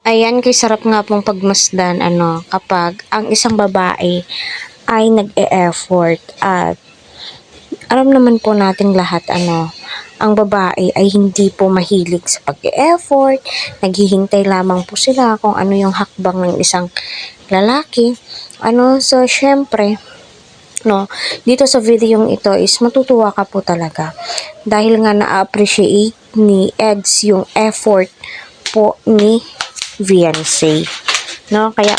Ayan, kay sarap nga pong pagmasdan kapag ang isang babae ay nag-e-effort at alam naman po nating lahat ang babae ay hindi po mahilig sa pag-e-effort, naghihintay lamang po sila kung ano yung hakbang ng isang lalaki. So syempre, dito sa video ito is matutuwa ka po talaga dahil nga na-appreciate ni Eds yung effort po ni Viancy. Kaya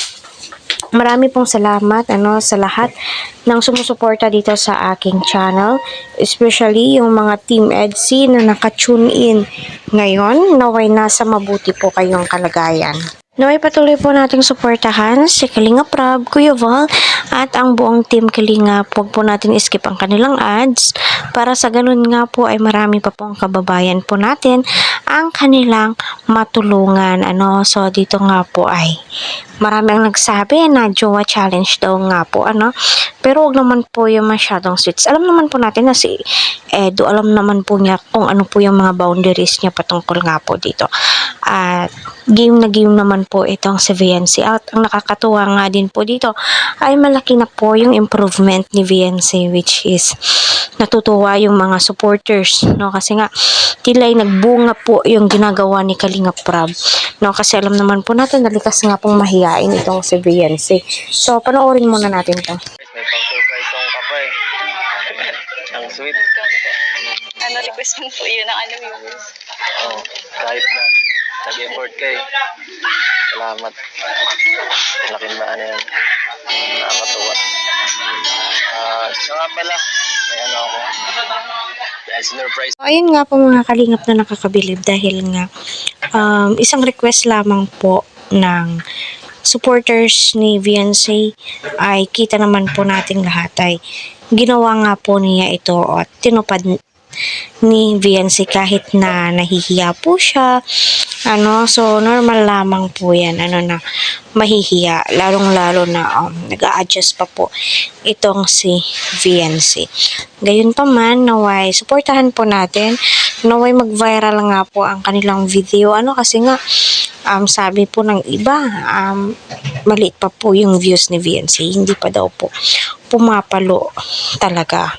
marami pong salamat sa lahat ng sumusuporta dito sa aking channel, especially yung mga Team Edsy na naka-tune in ngayon. Naway nasa mabuti po kayong kalagayan. Naway patuloy po nating suportahan si Kalinga Prab, Kuya Val, at ang buong Team Kalinga. Huwag po natin skip ang kanilang ads para sa ganun nga po ay marami pa pong kababayan po natin ang kanilang matulungan. So dito nga po ay marami ang nagsabi na jowa challenge daw nga po pero wag naman po yung masyadong sweets. Alam naman po natin na si Edo, alam naman po niya kung ano po yung mga boundaries niya patungkol nga po dito. At game na game naman po itong si Viancy. At ang nakakatuwa nga din po dito ay malaki na po yung improvement ni Viancy, which is natutuwa yung mga supporters, kasi nga tila'y nagbunga po yung ginagawa ni Kalinga Prab, kasi alam naman po natin nalikas nga pong mahiyain itong si Viancy. So panoorin muna natin to. May pang-surprise song ka pa eh. Ang sweet. Request mo po yun ang viewers. Oh, kahit na nag-effort ka eh. Salamat. Laking ba yan. Nakakatuwa. Siya nga pala. May ako. Dahil sinurprise. Ayun nga po mga kalingap na nakakabilib dahil nga isang request lamang po ng supporters ni Viancy ay kita naman po nating lahat ay ginawa nga po niya ito at tinupad ni Viancy kahit na nahihiya po siya. So normal lamang po yan na mahihiya, lalong-lalo na nag-a-adjust pa po itong si Viancy. Gayun pa man, naway suportahan po natin, naway mag-viral nga po ang kanilang video kasi nga sabi po ng iba maliit pa po yung views ni Viancy, hindi pa daw po pumapalo talaga